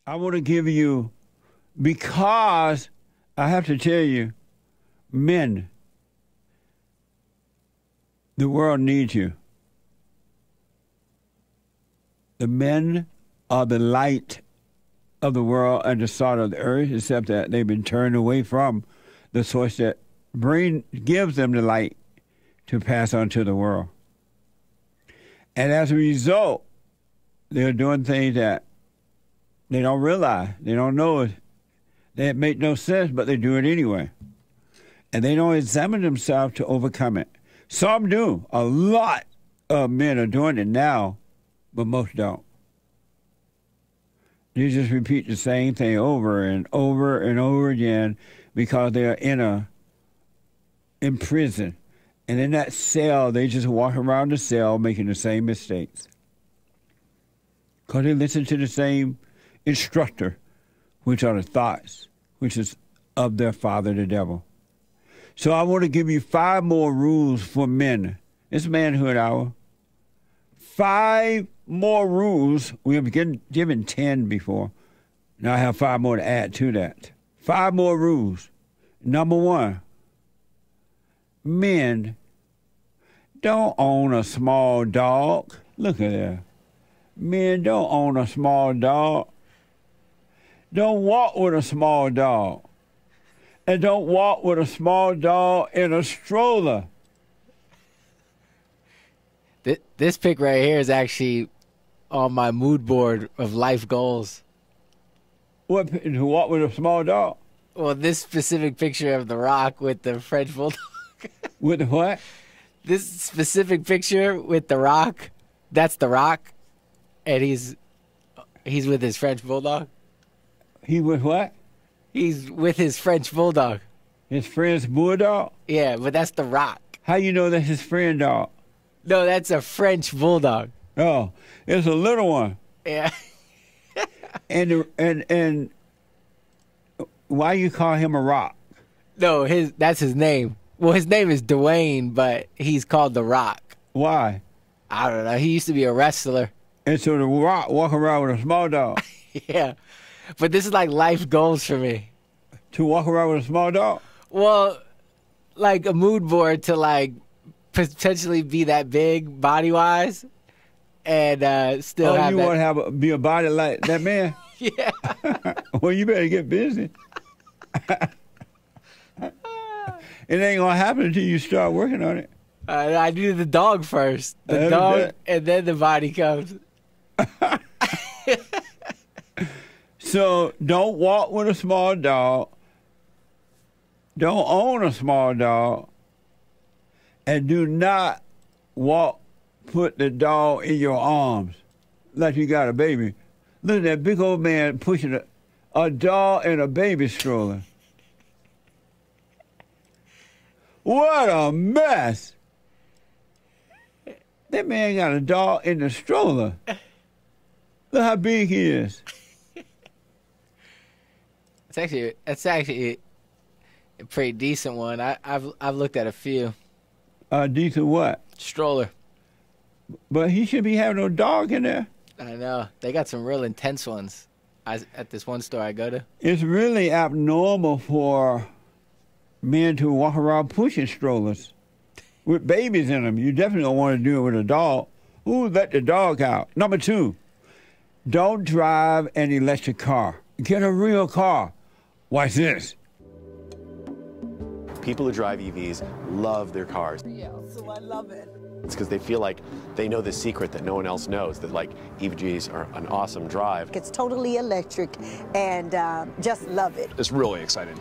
I want to give you, because I have to tell you, men, the world needs you. The men are the light of the world and the salt of the earth, except that they've been turned away from the source that gives them the light to pass on to the world. And as a result, they're doing things that they don't realize, they don't know it. They make no sense, but they do it anyway. And they don't examine themselves to overcome it. Some do. A lot of men are doing it now, but most don't. They just repeat the same thing over and over and over again because they're in prison. And in that cell, they just walk around the cell making the same mistakes. Because they listen to the same instructor, which are the thoughts, which is of their father, the devil. So I want to give you 5 more rules for men. It's Manhood Hour. 5 more rules. We have given 10 before. Now I have 5 more to add to that. 5 more rules. Number 1, men don't own a small dog. Look at that. Men don't own a small dog. Don't walk with a small dog. And don't walk with a small dog in a stroller. This pic right here is actually on my mood board of life goals. What, to walk with a small dog? Well, this specific picture of The Rock with the French Bulldog. With the what? This specific picture with The Rock, that's The Rock, and he's with his French Bulldog. He with what? He's with his French Bulldog. His French Bulldog? Yeah, but that's The Rock. How you know that's his friend dog? No, that's a French Bulldog. Oh, it's a little one. Yeah. and why you call him a rock? No, that's his name. Well, his name is Dwayne, but he's called The Rock. Why? I don't know. He used to be a wrestler. And so the Rock walk around with a small dog. Yeah. But this is like life goals for me. To walk around with a small dog? Well, like a mood board to like potentially be that big body-wise and still have you that. want to be a body like that man? Yeah. Well, you better get busy. It ain't going to happen until you start working on it. I do the dog first. The dog, and then the body comes. So don't walk with a small dog. Don't own a small dog. And do not put the dog in your arms like you got a baby. Look at that big old man pushing a dog in a baby stroller. What a mess. That man got a dog in the stroller. Look how big he is. It's actually a pretty decent one. I've looked at a few. Decent what? Stroller. But he should be having no dog in there. I know. They got some real intense ones at this one store I go to. It's really abnormal for men to walk around pushing strollers with babies in them. You definitely don't want to do it with a dog. Ooh, let the dog out. Number 2, don't drive an electric car. Get a real car. Watch this. People who drive EVs love their cars. Yeah, so I love it. It's because they feel like they know the secret that no one else knows, that like EVs are an awesome drive. It's totally electric and just love it. It's really exciting.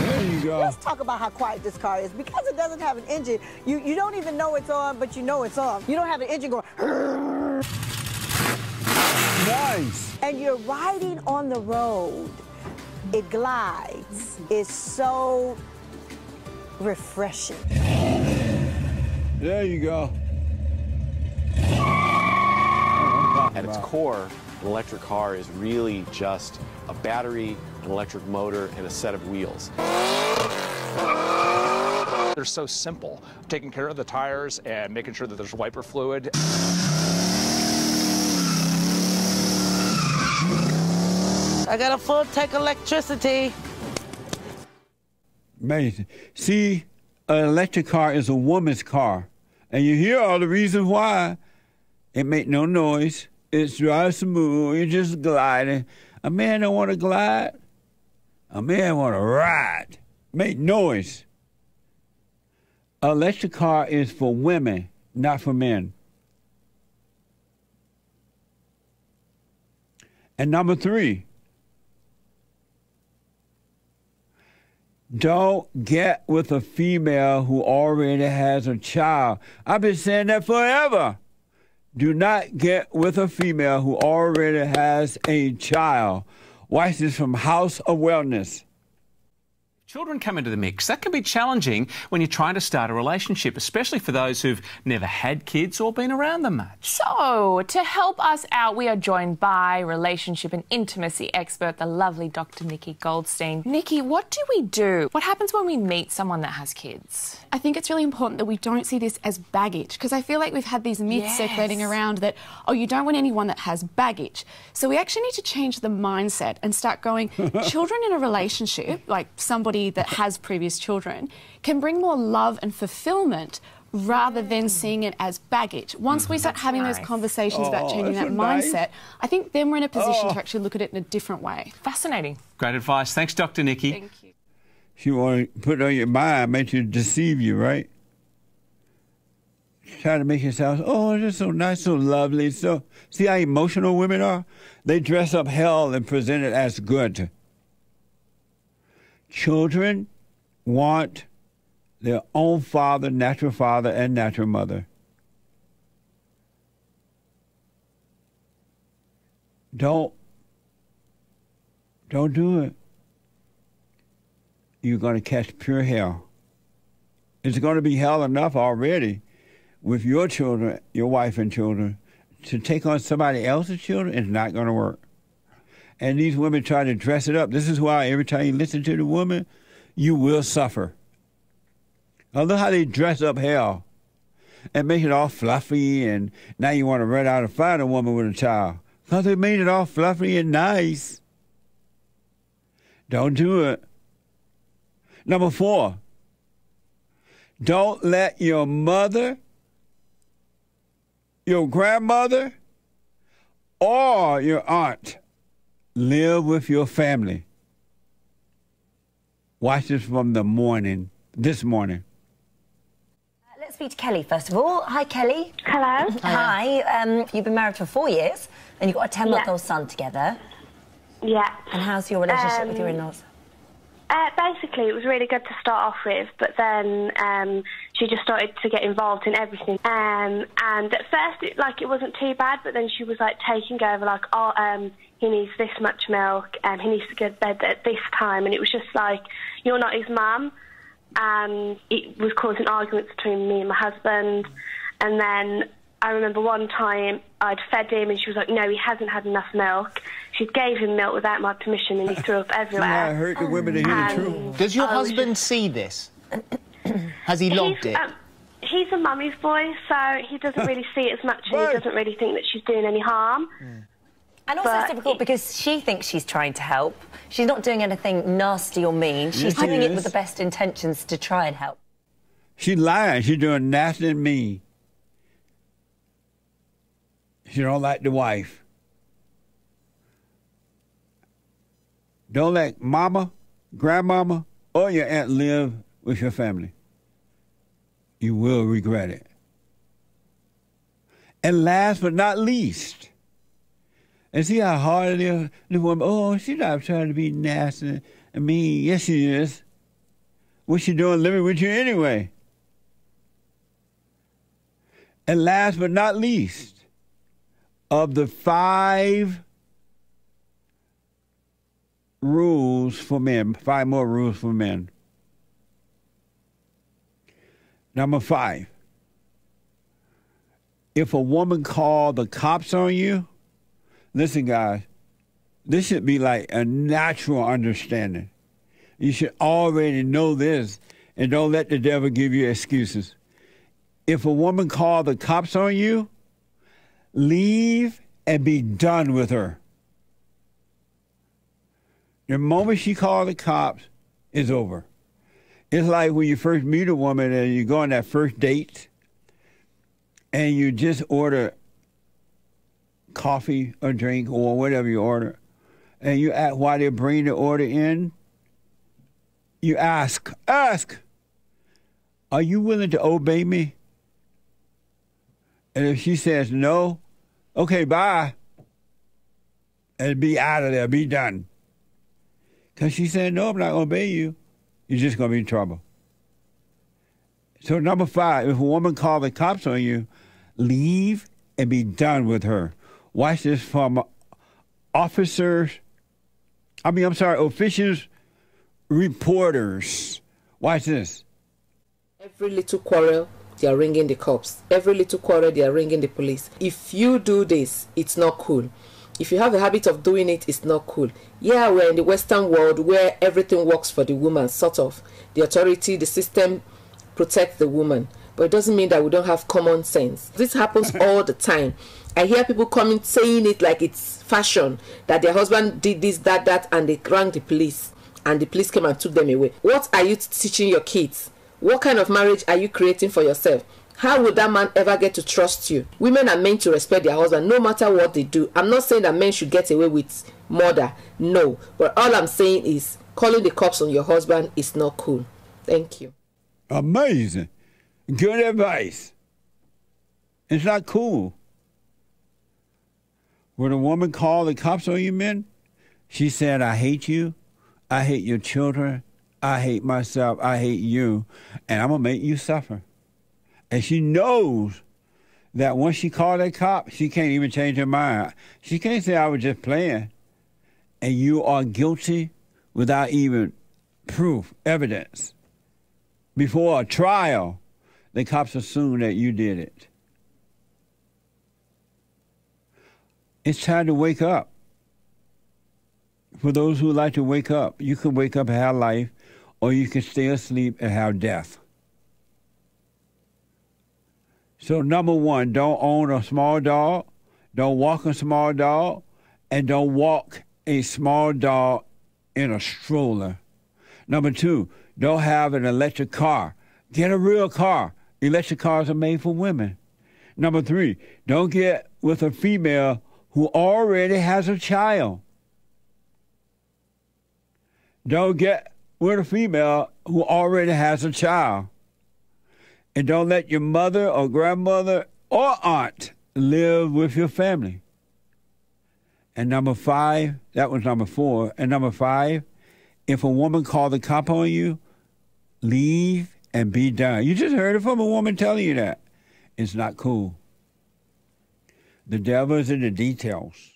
There you go. Let's talk about how quiet this car is. Because it doesn't have an engine, you don't even know it's on, but you know it's on. You don't have an engine going. Nice. And you're riding on the road. It glides. It's so refreshing. There you go. At its core, an electric car is really just a battery, an electric motor, and a set of wheels. They're so simple. Taking care of the tires and making sure that there's wiper fluid. I got a full tank of electricity. Amazing. See, an electric car is a woman's car. And you hear all the reasons why. It make no noise. It drives smooth. You're just gliding. A man don't want to glide. A man want to ride. Make noise. An electric car is for women, not for men. And number 3, don't get with a female who already has a child. I've been saying that forever. Do not get with a female who already has a child. Watch this from House of Wellness. Children come into the mix. That can be challenging when you're trying to start a relationship, especially for those who've never had kids or been around them much. So, to help us out, we are joined by relationship and intimacy expert, the lovely Dr. Nikki Goldstein. Nikki, what do we do? What happens when we meet someone that has kids? I think it's really important that we don't see this as baggage, because I feel like we've had these myths circulating around that, oh, you don't want anyone that has baggage. So we actually need to change the mindset and start going, children in a relationship, like somebody that has previous children, can bring more love and fulfillment rather than seeing it as baggage. Once we start having those conversations about changing that mindset, I think then we're in a position to actually look at it in a different way. Fascinating. Great advice. Thanks, Dr. Nikki. Thank you. She want to put it on your mind, make you deceive you, right? Try to make it sound, oh, they're so nice, so lovely. So, see how emotional women are? They dress up hell and present it as good. Children want their own father, natural father, and natural mother. Don't do it. You're going to catch pure hell. It's going to be hell enough already with your children, your wife and children. To take on somebody else's children is not going to work. And these women try to dress it up. This is why every time you listen to the woman, you will suffer. I look how they dress up hell and make it all fluffy, and now you want to run out and find a woman with a child because they made it all fluffy and nice. Don't do it. Number 4, don't let your mother, your grandmother, or your aunt live with your family. Watch this from this morning. Let's speak to Kelly first of all. Hi, Kelly. Hello. Hi. You've been married for 4 years and you've got a 10-month-old son together. Yeah. And how's your relationship with your in-laws? Basically, it was really good to start off with, but then she just started to get involved in everything. And at first, it wasn't too bad, but then she was like taking over, like, oh, he needs this much milk, and he needs to go to bed at this time, and it was just like, you're not his mum, and it was causing arguments between me and my husband. And then I remember one time I'd fed him, and she was like, no, he hasn't had enough milk. She gave him milk without my permission, and he threw up everywhere. Yeah, I heard the women to hear the truth. Does your husband see this? Has he logged it? He's a mummy's boy, so he doesn't really see it as much, and he doesn't really think that she's doing any harm. And also it's difficult because she thinks she's trying to help. She's not doing anything nasty or mean. She's doing it with the best intentions to try and help. She's lying. She's doing nasty and mean. She don't like the wife. Don't let mama, grandmama, or your aunt live with your family. You will regret it. And last but not least, and see how hard it is? The woman, oh, she's not trying to be nasty and mean. Yes, she is. What's she doing living with you anyway? And last but not least, of the 5 rules for men, 5 more rules for men. Number 5, if a woman called the cops on you, listen, guys, this should be like a natural understanding. You should already know this, and don't let the devil give you excuses. If a woman called the cops on you, leave and be done with her. The moment she called the cops, it's over. It's like when you first meet a woman and you go on that first date and you just order coffee or drink or whatever you order, and you ask why they bring the order in, you ask, are you willing to obey me? And if she says no, okay, bye. And be out of there, be done. Because she said, no, I'm not going to obey you. You're just going to be in trouble. So number 5, if a woman calls the cops on you, leave and be done with her. Watch this from officers, reporters. Watch this. Every little quarrel, they are ringing the cops. Every little quarrel, they are ringing the police. If you do this, it's not cool. If you have a habit of doing it, it's not cool. Yeah, we're in the Western world where everything works for the woman, sort of. The authority, the system protects the woman. But it doesn't mean that we don't have common sense. This happens all the time. I hear people coming saying it like it's fashion, that their husband did this, that, and they rang the police. And the police came and took them away. What are you teaching your kids? What kind of marriage are you creating for yourself? How would that man ever get to trust you? Women are meant to respect their husband no matter what they do. I'm not saying that men should get away with murder. No. But all I'm saying is calling the cops on your husband is not cool. Thank you. Amazing. Good advice. It's not cool. When a woman called the cops on you, men, she said, I hate you. I hate your children. I hate myself. I hate you. And I'm going to make you suffer. And she knows that once she called that cop, she can't even change her mind. She can't say, I was just playing. And you are guilty without even proof, evidence. Before a trial, the cops assume that you did it. It's time to wake up. For those who like to wake up, you can wake up and have life, or you can stay asleep and have death. So number 1, don't own a small dog, don't walk a small dog, and don't walk a small dog in a stroller. Number 2, don't have an electric car. Get a real car. Electric cars are made for women. Number 3, don't get with a female who already has a child. Don't get with a female who already has a child. And don't let your mother or grandmother or aunt live with your family. And number 5, that was number 4. And number 5, if a woman called the cop on you, leave and be done. You just heard it from a woman telling you that. It's not cool. The devil is in the details.